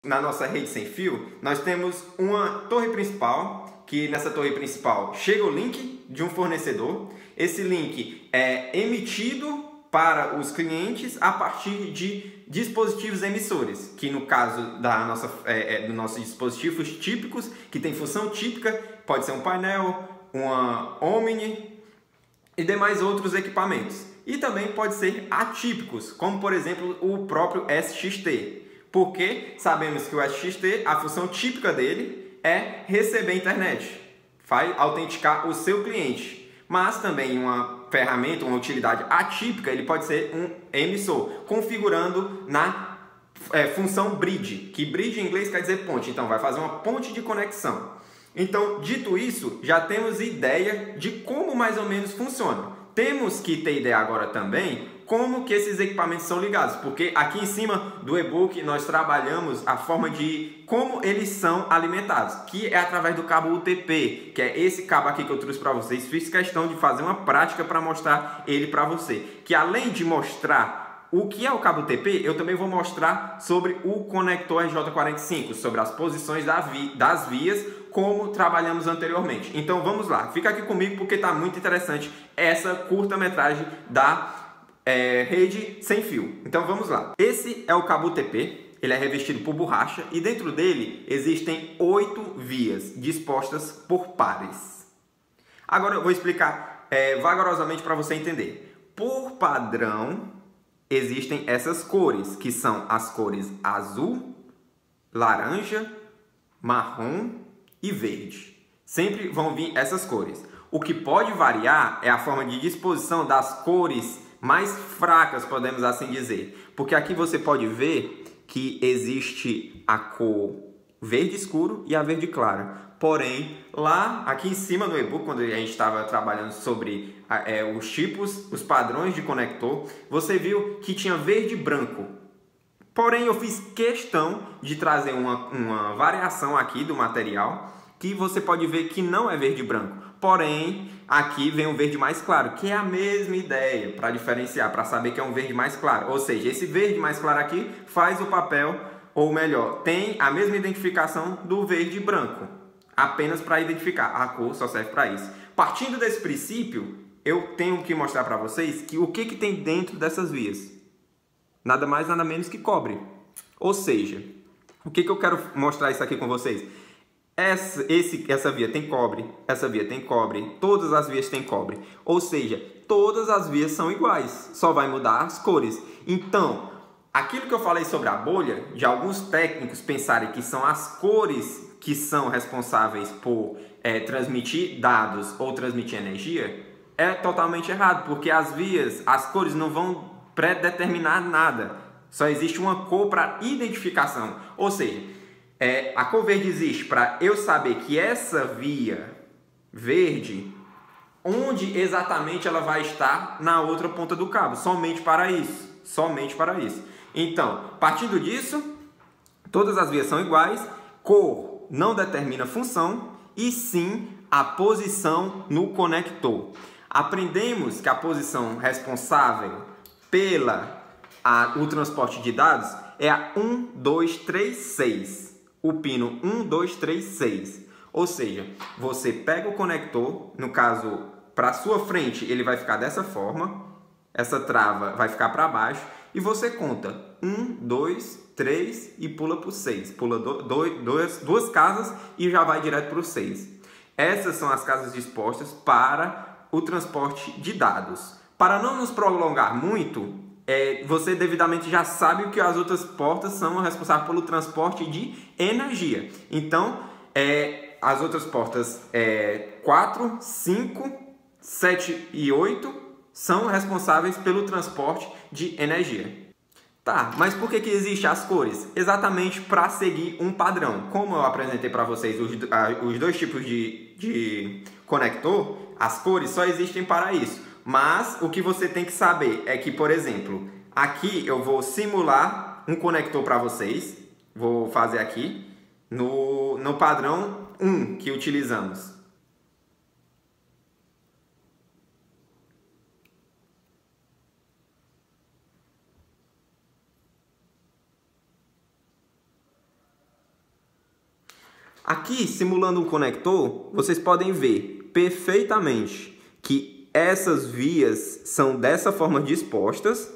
Na nossa rede sem fio, nós temos uma torre principal, que nessa torre principal chega o link de um fornecedor. Esse link é emitido para os clientes a partir de dispositivos emissores, que no caso do nosso dispositivos típicos, que tem função típica, pode ser um painel, uma Omni e demais outros equipamentos. E também pode ser atípicos, como por exemplo o próprio SXT, porque sabemos que o SXT, a função típica dele é receber internet, vai autenticar o seu cliente. Mas também uma ferramenta, uma utilidade atípica, ele pode ser um emissor, configurando na função bridge, que bridge em inglês quer dizer ponte, então vai fazer uma ponte de conexão. Então, dito isso, já temos ideia de como mais ou menos funciona. Temos que ter ideia agora também como que esses equipamentos são ligados, porque aqui em cima do e-book nós trabalhamos a forma de como eles são alimentados, que é através do cabo UTP, que é esse cabo aqui que eu trouxe para vocês. Fiz questão de fazer uma prática para mostrar ele para você, que além de mostrar o que é o cabo UTP, eu também vou mostrar sobre o conector RJ45, sobre as posições das vias, como trabalhamos anteriormente. Então vamos lá, fica aqui comigo porque está muito interessante essa curta-metragem da rede sem fio. Então vamos lá. Esse é o cabo UTP, ele é revestido por borracha e dentro dele existem 8 vias dispostas por pares. Agora eu vou explicar vagarosamente para você entender. Por padrão, existem essas cores, que são as cores azul, laranja, marrom e verde. Sempre vão vir essas cores. O que pode variar é a forma de disposição das cores mais fracas, podemos assim dizer. Porque aqui você pode ver que existe a cor verde escuro e a verde clara. Porém, lá, aqui em cima no e-book, quando a gente estava trabalhando sobre os tipos, os padrões de conector, você viu que tinha verde e branco. Porém, eu fiz questão de trazer uma variação aqui do material, que você pode ver que não é verde e branco. Porém, aqui vem um verde mais claro, que é a mesma ideia, para diferenciar, para saber que é um verde mais claro. Ou seja, esse verde mais claro aqui faz o papel, ou melhor, tem a mesma identificação do verde e branco. Apenas para identificar, a cor só serve para isso. Partindo desse princípio, eu tenho que mostrar para vocês que o que tem dentro dessas vias. Nada mais, nada menos que cobre. Ou seja, o que eu quero mostrar isso aqui com vocês? Essa via tem cobre, essa via tem cobre, todas as vias têm cobre. Ou seja, todas as vias são iguais, só vai mudar as cores. Então, aquilo que eu falei sobre a bolha, de alguns técnicos pensarem que são as cores que são responsáveis por transmitir dados ou transmitir energia, é totalmente errado, porque as vias, as cores não vão predeterminar nada. Só existe uma cor para identificação. Ou seja, a cor verde existe para eu saber que essa via verde, onde exatamente ela vai estar na outra ponta do cabo. Somente para isso. Somente para isso. Então, partindo disso, todas as vias são iguais. Cor não determina função, e sim a posição no conector. Aprendemos que a posição responsável o transporte de dados é a 1, 2, 3, 6. O pino 1, 2, 3, 6. Ou seja, você pega o conector, no caso, para a sua frente, ele vai ficar dessa forma. Essa trava vai ficar para baixo. E você conta 1, 2, 3 e pula para o 6. Pula duas casas e já vai direto para o 6. Essas são as casas dispostas para o transporte de dados. Para não nos prolongar muito, você devidamente já sabe que as outras portas são responsáveis pelo transporte de energia. Então, as outras portas 4, 5, 7 e 8 são responsáveis pelo transporte de energia. Tá, mas por que existem as cores? Exatamente para seguir um padrão. Como eu apresentei para vocês os dois tipos de conector, as cores só existem para isso. Mas o que você tem que saber é que, por exemplo, aqui eu vou simular um conector para vocês. Vou fazer aqui no padrão 1 que utilizamos. Aqui, simulando um conector, vocês podem ver perfeitamente que essas vias são dessa forma dispostas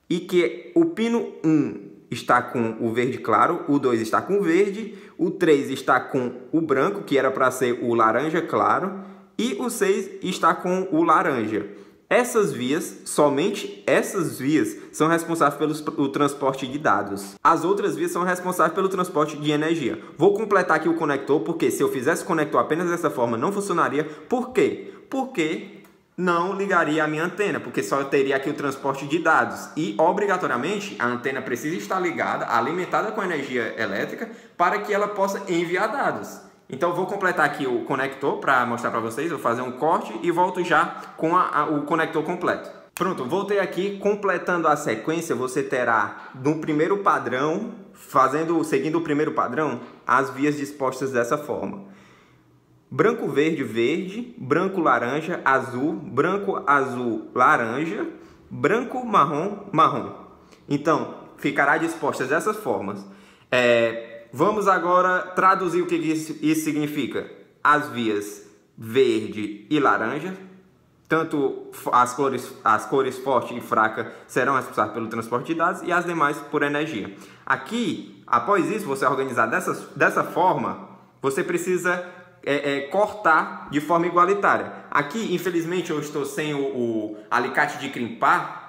e que o pino 1 está com o verde claro, o 2 está com o verde, o 3 está com o branco, que era para ser o laranja claro, e o 6 está com o laranja. Essas vias, somente essas vias, são responsáveis pelo transporte de dados. As outras vias são responsáveis pelo transporte de energia. Vou completar aqui o conector, porque se eu fizesse o conector apenas dessa forma, não funcionaria. Por quê? Porque não ligaria a minha antena, porque só teria aqui o transporte de dados. E, obrigatoriamente, a antena precisa estar ligada, alimentada com energia elétrica, para que ela possa enviar dados. Então, eu vou completar aqui o conector para mostrar para vocês. Vou fazer um corte e volto já com o conector completo. Pronto, voltei aqui. Completando a sequência, você terá no primeiro padrão, seguindo o primeiro padrão, as vias dispostas dessa forma. Branco, verde, verde, branco, laranja, azul, branco, azul, laranja, branco, marrom, marrom. Então, ficará dispostas dessas formas. Vamos agora traduzir o que isso significa. As vias verde e laranja, tanto as cores forte e fraca serão responsáveis pelo transporte de dados e as demais por energia. Aqui, após isso, você organizar dessa forma, você precisa cortar de forma igualitária. Aqui, infelizmente, eu estou sem o alicate de crimpar,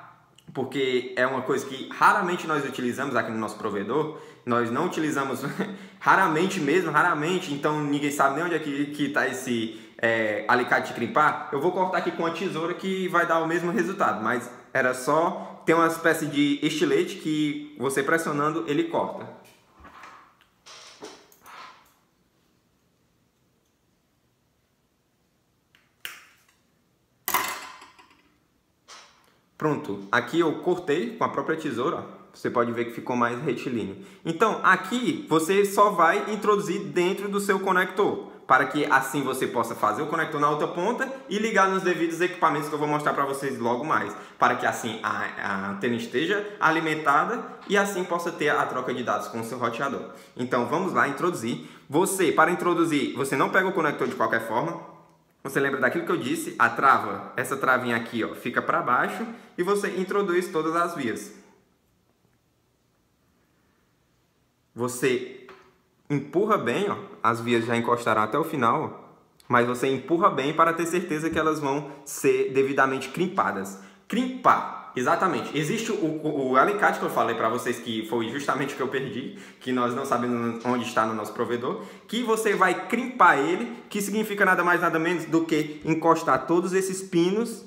porque é uma coisa que raramente nós utilizamos aqui no nosso provedor. Nós não utilizamos raramente mesmo, raramente, então ninguém sabe nem onde é que está esse alicate de crimpar. Eu vou cortar aqui com a tesoura que vai dar o mesmo resultado, mas era só ter uma espécie de estilete que você pressionando ele corta. Pronto, aqui eu cortei com a própria tesoura, ó. Você pode ver que ficou mais retilíneo. Então, aqui você só vai introduzir dentro do seu conector, para que assim você possa fazer o conector na outra ponta e ligar nos devidos equipamentos que eu vou mostrar para vocês logo mais, para que assim a antena esteja alimentada e assim possa ter a troca de dados com o seu roteador. Então, vamos lá introduzir. Para introduzir, você não pega o conector de qualquer forma. Você lembra daquilo que eu disse? A trava, essa travinha aqui, ó, fica para baixo e você introduz todas as vias. Você empurra bem, ó, as vias já encostaram até o final, ó, mas você empurra bem para ter certeza que elas vão ser devidamente crimpadas. Crimpar, exatamente. Existe o alicate que eu falei para vocês, que foi justamente o que eu perdi, que nós não sabemos onde está no nosso provedor, que você vai crimpar ele, que significa nada mais nada menos do que encostar todos esses pinos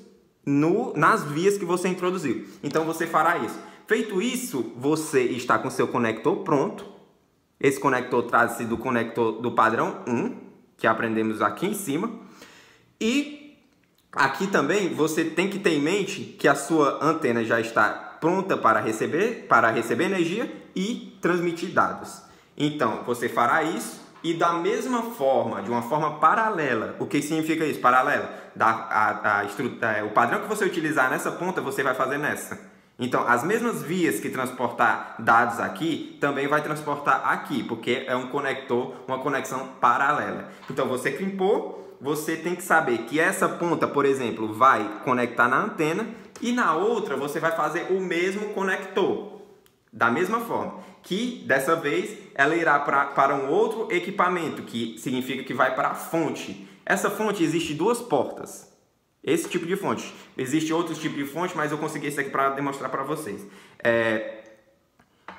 nas vias que você introduziu. Então você fará isso. Feito isso, você está com seu conector pronto. Esse conector trata-se do conector do padrão 1, que aprendemos aqui em cima. E aqui também você tem que ter em mente que a sua antena já está pronta para receber energia e transmitir dados. Então, você fará isso e da mesma forma, de uma forma paralela. O que significa isso? Paralela. O padrão que você utilizar nessa ponta, você vai fazer nessa. Então, as mesmas vias que transportar dados aqui, também vai transportar aqui, porque é um conector, uma conexão paralela. Então, você crimpou, você tem que saber que essa ponta, por exemplo, vai conectar na antena e na outra você vai fazer o mesmo conector. Da mesma forma, que dessa vez ela irá para um outro equipamento, que significa que vai para a fonte. Essa fonte existe duas portas. Esse tipo de fonte. Existe outros tipos de fonte, mas eu consegui esse aqui para demonstrar para vocês.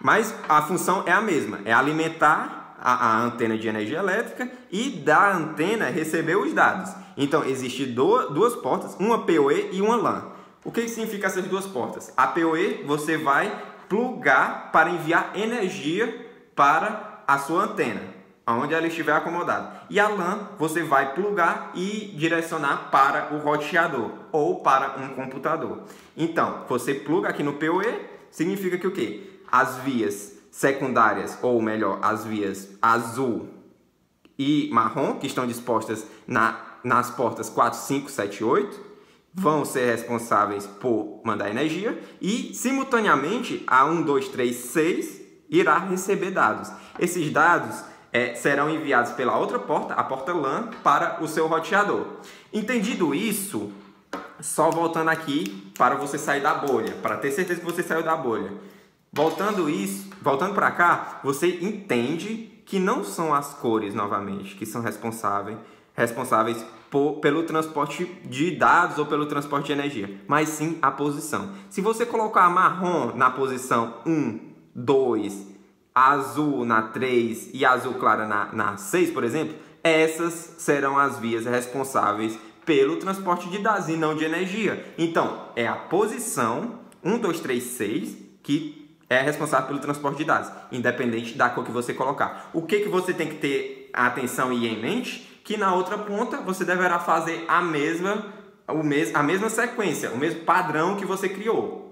Mas a função é a mesma. É alimentar a antena de energia elétrica e da antena receber os dados. Então, existem duas portas, uma PoE e uma LAN. O que significa essas duas portas? A PoE você vai plugar para enviar energia para a sua antena, onde ela estiver acomodada. E a LAN você vai plugar e direcionar para o roteador ou para um computador. Então, você pluga aqui no PoE, significa que o quê? As vias secundárias, ou melhor, as vias azul e marrom, que estão dispostas nas portas 4, 5, 7 e 8, vão ser responsáveis por mandar energia e, simultaneamente, a 1, 2, 3, 6 irá receber dados. Esses dados serão enviados pela outra porta, a porta LAN, para o seu roteador. Entendido isso, só voltando aqui para você sair da bolha, para ter certeza que você saiu da bolha. Voltando para cá, você entende que não são as cores, novamente, que são responsáveis pelo transporte de dados ou pelo transporte de energia, mas sim a posição. Se você colocar marrom na posição 1, 2, azul na 3 e azul clara na 6, por exemplo, essas serão as vias responsáveis pelo transporte de dados e não de energia. Então, é a posição 1, 2, 3, 6 que é responsável pelo transporte de dados, independente da cor que você colocar. O que você tem que ter atenção e em mente? Que na outra ponta você deverá fazer a mesma sequência, o mesmo padrão que você criou.